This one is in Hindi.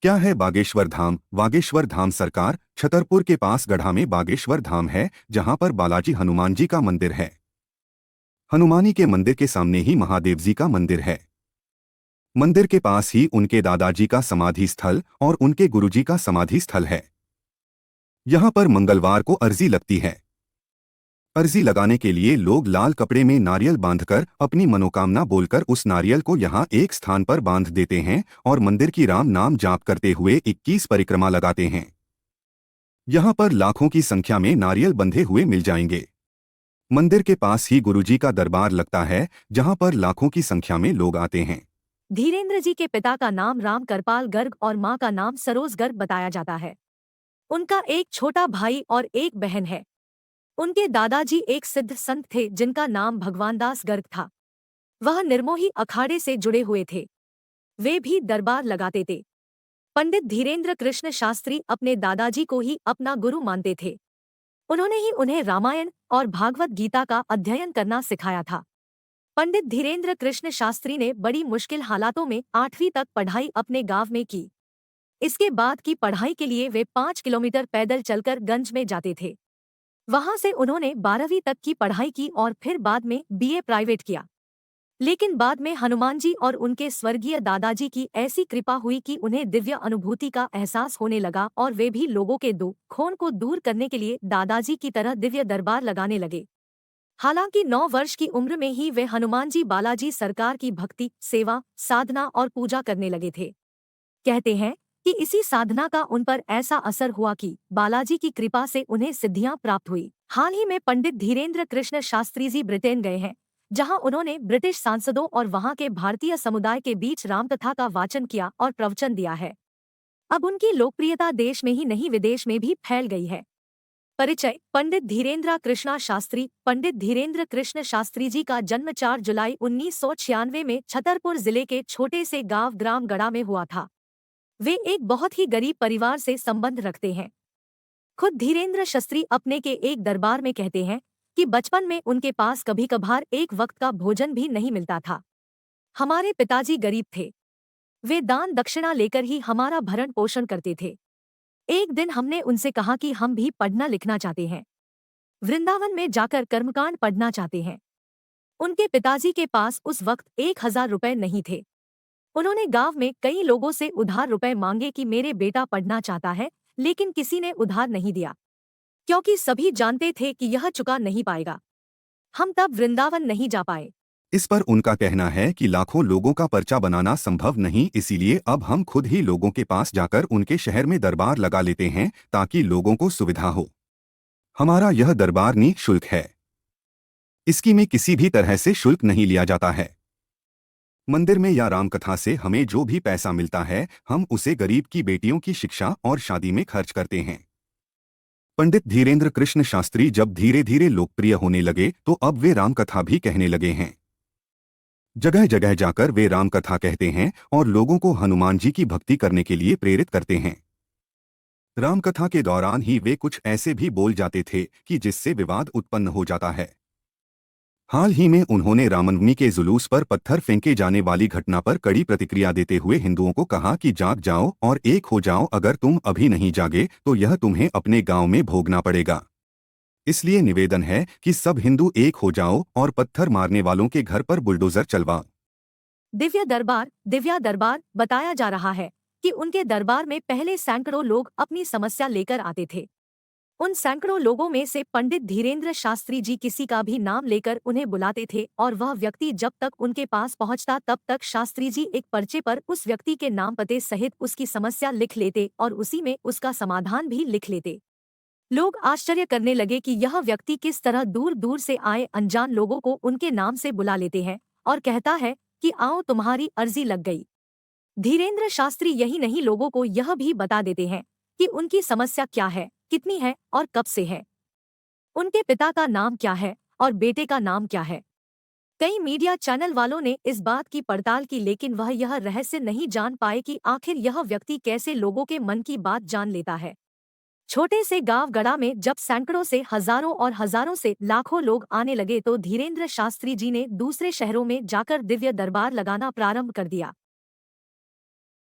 क्या है बागेश्वर धाम? बागेश्वर धाम सरकार छतरपुर के पास गढ़ा में बागेश्वर धाम है, जहां पर बालाजी हनुमान जी का मंदिर है। हनुमानी के मंदिर के सामने ही महादेव जी का मंदिर है। मंदिर के पास ही उनके दादाजी का समाधि स्थल और उनके गुरुजी का समाधि स्थल है। यहां पर मंगलवार को अर्जी लगती है। अर्जी लगाने के लिए लोग लाल कपड़े में नारियल बांधकर अपनी मनोकामना बोलकर उस नारियल को यहां एक स्थान पर बांध देते हैं और मंदिर की राम नाम जाप करते हुए 21 परिक्रमा लगाते हैं। यहां पर लाखों की संख्या में नारियल बंधे हुए मिल जाएंगे। मंदिर के पास ही गुरुजी का दरबार लगता है, जहां पर लाखों की संख्या में लोग आते हैं। धीरेन्द्र जी के पिता का नाम राम करपाल गर्ग और मां का नाम सरोज गर्ग बताया जाता है। उनका एक छोटा भाई और एक बहन है। उनके दादाजी एक सिद्ध संत थे जिनका नाम भगवानदास गर्ग था। वह निर्मोही अखाड़े से जुड़े हुए थे। वे भी दरबार लगाते थे। पंडित धीरेन्द्र कृष्ण शास्त्री अपने दादाजी को ही अपना गुरु मानते थे। उन्होंने ही उन्हें रामायण और भागवत गीता का अध्ययन करना सिखाया था। पंडित धीरेन्द्र कृष्ण शास्त्री ने बड़ी मुश्किल हालातों में 8वीं तक पढ़ाई अपने गांव में की। इसके बाद की पढ़ाई के लिए वे 5 किलोमीटर पैदल चलकर गंज में जाते थे। वहां से उन्होंने 12वीं तक की पढ़ाई की और फिर बाद में बीए प्राइवेट किया। लेकिन बाद में हनुमान जी और उनके स्वर्गीय दादाजी की ऐसी कृपा हुई कि उन्हें दिव्य अनुभूति का एहसास होने लगा और वे भी लोगों के दुख खोन को दूर करने के लिए दादाजी की तरह दिव्य दरबार लगाने लगे। हालांकि 9 वर्ष की उम्र में ही वे हनुमान जी बालाजी सरकार की भक्ति, सेवा, साधना और पूजा करने लगे थे। कहते हैं कि इसी साधना का उन पर ऐसा असर हुआ कि बालाजी की कृपा से उन्हें सिद्धियां प्राप्त हुई। हाल ही में पंडित धीरेन्द्र कृष्ण शास्त्री जी ब्रिटेन गए हैं, जहां उन्होंने ब्रिटिश सांसदों और वहां के भारतीय समुदाय के बीच रामकथा का वाचन किया और प्रवचन दिया है। अब उनकी लोकप्रियता देश में ही नहीं विदेश में भी फैल गई है। परिचय: पंडित धीरेन्द्र कृष्णा शास्त्री। पंडित धीरेन्द्र कृष्ण शास्त्री जी का जन्म 4 जुलाई 1996 में छतरपुर जिले के छोटे से गांव ग्राम गढ़ा में हुआ था। वे एक बहुत ही गरीब परिवार से संबंध रखते हैं। खुद धीरेन्द्र शास्त्री अपने के एक दरबार में कहते हैं कि बचपन में उनके पास कभी कभार एक वक्त का भोजन भी नहीं मिलता था। हमारे पिताजी गरीब थे। वे दान दक्षिणा लेकर ही हमारा भरण पोषण करते थे। एक दिन हमने उनसे कहा कि हम भी पढ़ना लिखना चाहते हैं, वृंदावन में जाकर कर्मकांड पढ़ना चाहते हैं। उनके पिताजी के पास उस वक्त 1000 रुपए नहीं थे। उन्होंने गांव में कई लोगों से उधार रुपए मांगे कि मेरे बेटा पढ़ना चाहता है, लेकिन किसी ने उधार नहीं दिया, क्योंकि सभी जानते थे कि यह चुका नहीं पाएगा। हम तब वृंदावन नहीं जा पाए। इस पर उनका कहना है कि लाखों लोगों का पर्चा बनाना संभव नहीं, इसीलिए अब हम खुद ही लोगों के पास जाकर उनके शहर में दरबार लगा लेते हैं ताकि लोगों को सुविधा हो। हमारा यह दरबार निःशुल्क है। इसकी में किसी भी तरह से शुल्क नहीं लिया जाता है। मंदिर में या रामकथा से हमें जो भी पैसा मिलता है, हम उसे गरीब की बेटियों की शिक्षा और शादी में खर्च करते हैं। पंडित धीरेन्द्र कृष्ण शास्त्री जब धीरे धीरे लोकप्रिय होने लगे तो अब वे रामकथा भी कहने लगे हैं। जगह जगह जाकर वे रामकथा कहते हैं और लोगों को हनुमान जी की भक्ति करने के लिए प्रेरित करते हैं। रामकथा के दौरान ही वे कुछ ऐसे भी बोल जाते थे कि जिससे विवाद उत्पन्न हो जाता है। हाल ही में उन्होंने रामनवमी के जुलूस पर पत्थर फेंके जाने वाली घटना पर कड़ी प्रतिक्रिया देते हुए हिंदुओं को कहा कि जाग जाओ और एक हो जाओ, अगर तुम अभी नहीं जागे तो यह तुम्हें अपने गांव में भोगना पड़ेगा। इसलिए निवेदन है कि सब हिंदू एक हो जाओ और पत्थर मारने वालों के घर पर बुलडोजर चलवाओ। दिव्या दरबार बताया जा रहा है कि उनके दरबार में पहले सैकड़ों लोग अपनी समस्या लेकर आते थे। उन सैकड़ों लोगों में से पंडित धीरेन्द्र शास्त्री जी किसी का भी नाम लेकर उन्हें बुलाते थे और वह व्यक्ति जब तक उनके पास पहुंचता तब तक शास्त्री जी एक पर्चे पर उस व्यक्ति के नाम पते सहित उसकी समस्या लिख लेते और उसी में उसका समाधान भी लिख लेते। लोग आश्चर्य करने लगे कि यह व्यक्ति किस तरह दूर दूर से आए अनजान लोगों को उनके नाम से बुला लेते हैं और कहता है कि आओ तुम्हारी अर्जी लग गई। धीरेन्द्र शास्त्री यही नहीं, लोगों को यह भी बता देते हैं कि उनकी समस्या क्या है, कितनी है और कब से है। उनके पिता का नाम क्या है और बेटे का नाम क्या है। कई मीडिया चैनल वालों ने इस बात की पड़ताल की, लेकिन वह यह रहस्य नहीं जान पाए कि आखिर यह व्यक्ति कैसे लोगों के मन की बात जान लेता है। छोटे से गांव गढ़ा में जब सैकड़ों से हजारों और हजारों से लाखों लोग आने लगे तो धीरेन्द्र शास्त्री जी ने दूसरे शहरों में जाकर दिव्य दरबार लगाना प्रारंभ कर दिया।